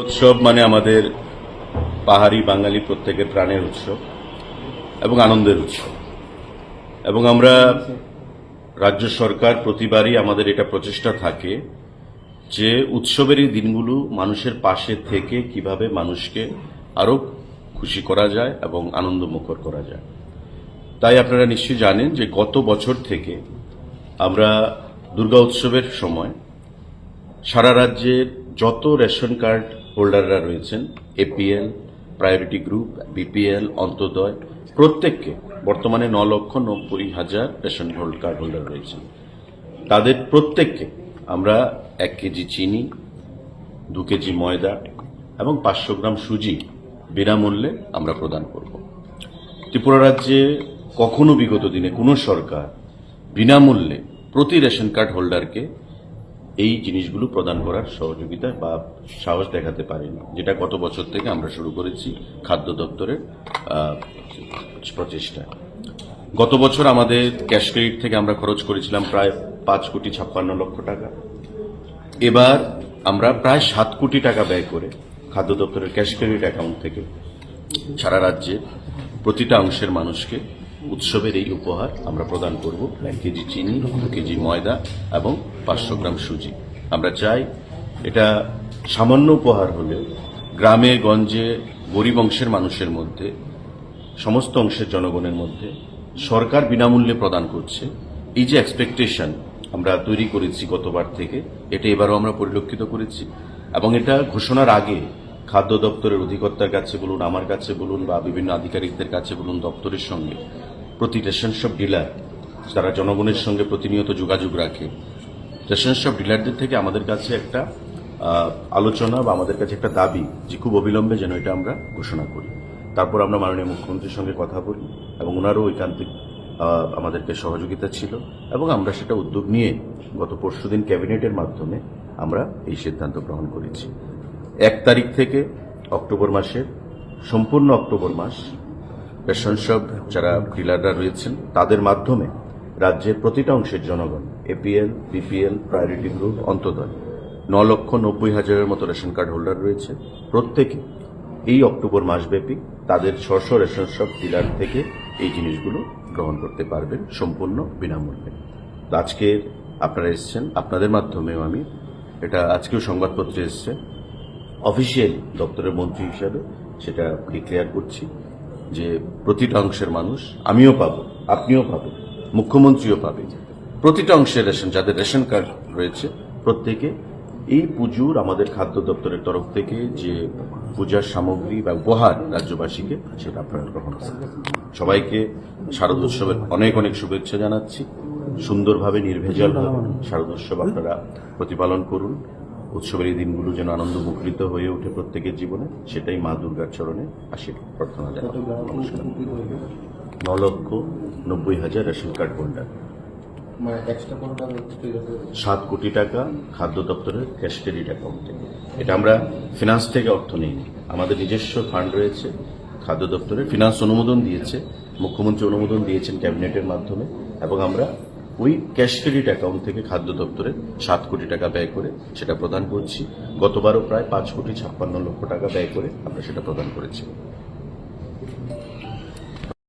উৎসব মানে আমাদের পাহাড়ি বাঙালি প্রত্যেকের প্রাণের উৎসব এবং আনন্দের উৎসব। এবং আমরা রাজ্য সরকার প্রতিবারই আমাদের এটা প্রচেষ্টা থাকে যে উৎসবের এই দিনগুলো মানুষের পাশে থেকে কিভাবে মানুষকে আরো খুশি করা যায় এবং আনন্দমুখর করা যায়। তাই আপনারা নিশ্চয়ই জানেন যে গত বছর থেকে আমরা দুর্গা উৎসবের সময় সারা রাজ্যের যত রেশন কার্ড হোল্ডাররা রয়েছেন, APL, priority group, BPL, Antyodaya, প্রত্যেককে বর্তমানে 9,90,000 রেশন কার্ড হোল্ডার রয়েছেন, তাদের প্রত্যেককে আমরা 1 কেজি চিনি, 2 কেজি ময়দা এবং 500 গ্রাম সুজি বিনামূল্যে আমরা প্রদান করব। ত্রিপুরা রাজ্যে কখনো বিগত দিনে কোনো সরকার বিনামূল্যে প্রতি রেশন কার্ড হোল্ডারকে এই জিনিসগুলো প্রদান করার সহযোগিতা বা সাহস দেখাতে পারেনি, যেটা গত বছর থেকে আমরা শুরু করেছি খাদ্য দপ্তরের প্রচেষ্টায়। গত বছর আমাদের ক্যাশ ক্রেডিট থেকে আমরা খরচ করেছিলাম প্রায় 5,56,00,000 টাকা। এবার আমরা প্রায় 7 কোটি টাকা ব্যয় করে খাদ্য দপ্তরের ক্যাশ ক্রেডিট অ্যাকাউন্ট থেকে সারা রাজ্যে প্রতিটা অংশের মানুষকে উৎসবের এই উপহার আমরা প্রদান করব। 1 কেজি চিনি, 2 কেজি ময়দা এবং 500 গ্রাম সুজি। আমরা চাই এটা সামান্য উপহার হলেও গ্রামে গঞ্জে গরিব অংশের মানুষের মধ্যে, সমস্ত অংশের জনগণের মধ্যে সরকার বিনামূল্যে প্রদান করছে, এই যে এক্সপেকটেশন আমরা তৈরি করেছি গতবার থেকে, এটা এবারও আমরা পরিলক্ষিত করেছি। এবং এটা ঘোষণার আগে খাদ্য দপ্তরের অধিকর্তার কাছে বলুন, আমার কাছে বলুন বা বিভিন্ন আধিকারিকদের কাছে বলুন, দপ্তরের সঙ্গে প্রতি রেশন শপ ডিলার যারা জনগণের সঙ্গে প্রতিনিয়ত যোগাযোগ রাখে, রেশন শপ ডিলারদের থেকে আমাদের কাছে একটা আলোচনা বা আমাদের কাছে একটা দাবি যে খুব অবিলম্বে যেন এটা আমরা ঘোষণা করি। তারপর আমরা মাননীয় মুখ্যমন্ত্রীর সঙ্গে কথা বলি এবং ওনারও ঐকান্তিক আমাদেরকে সহযোগিতা ছিল এবং আমরা সেটা উদ্যোগ নিয়ে গত পরশুদিন ক্যাবিনেটের মাধ্যমে আমরা এই সিদ্ধান্ত গ্রহণ করেছি। 1 তারিখ থেকে অক্টোবর মাসের সম্পূর্ণ অক্টোবর মাস রেশন শপ যারা ডিলাররা রয়েছেন তাদের মাধ্যমে রাজ্যের প্রতিটা অংশের জনগণ, APL, BPL, priority group, Antyodaya 9,90,000 মতো রেশন কার্ড হোল্ডার রয়েছে, প্রত্যেকে এই অক্টোবর মাসব্যাপী তাদের স্ব রেশন শপ ডিলার থেকে এই জিনিসগুলো গ্রহণ করতে পারবেন সম্পূর্ণ বিনামূল্যে। আজকে আপনারা এসছেন, আপনাদের মাধ্যমেও আমি এটা আজকেও সংবাদপত্রে এসছে, অফিসিয়ালি দপ্তরের মন্ত্রী হিসাবে সেটা ডিক্লেয়ার করছি যে প্রতিটা অংশের মানুষ, আমিও পাবো, আপনিও পাবেন, মুখ্যমন্ত্রীও পাবে, প্রতিটা অংশের রেশন যাদের রেশন কার্ড রয়েছে প্রত্যেকে এই পুজোর আমাদের খাদ্য দপ্তরের তরফ থেকে যে পূজার সামগ্রী বা উপহার রাজ্যবাসীকে সেটা আপনারা গ্রহণ করবেন। সবাইকে শারদোৎসবের অনেক অনেক শুভেচ্ছা জানাচ্ছি। সুন্দরভাবে নির্ভেজালভাবে শারদোৎসব আপনারা প্রতিপালন করুন। উৎসবের এই দিনগুলো যেন আনন্দ মুখরিত হয়ে ওঠে প্রত্যেকের জীবনে, সেটাই মা দুর্গার চরণে আশীর্বাদ প্রার্থনা জানাই। নমস্কার। 9,90,000 রেশন কার্ড হোল্ডার, 7 কোটি টাকা খাদ্য দপ্তরের ক্যাশ ক্রেডিট অ্যাকাউন্ট থেকে। এটা আমরা ফিনান্স থেকে অর্থ নিইনি, আমাদের নিজস্ব ফান্ড রয়েছে। খাদ্য দপ্তরের ফিনান্স অনুমোদন দিয়েছে, মুখ্যমন্ত্রী অনুমোদন দিয়েছেন ক্যাবিনেটের মাধ্যমে, এবং আমরা ওই ক্যাশ ক্রেডিট অ্যাকাউন্ট থেকে খাদ্য দপ্তরে 7 কোটি টাকা ব্যয় করে সেটা প্রদান করছি। গতবারও প্রায় 5,56,00,000 টাকা ব্যয় করে আমরা সেটা প্রদান করেছি।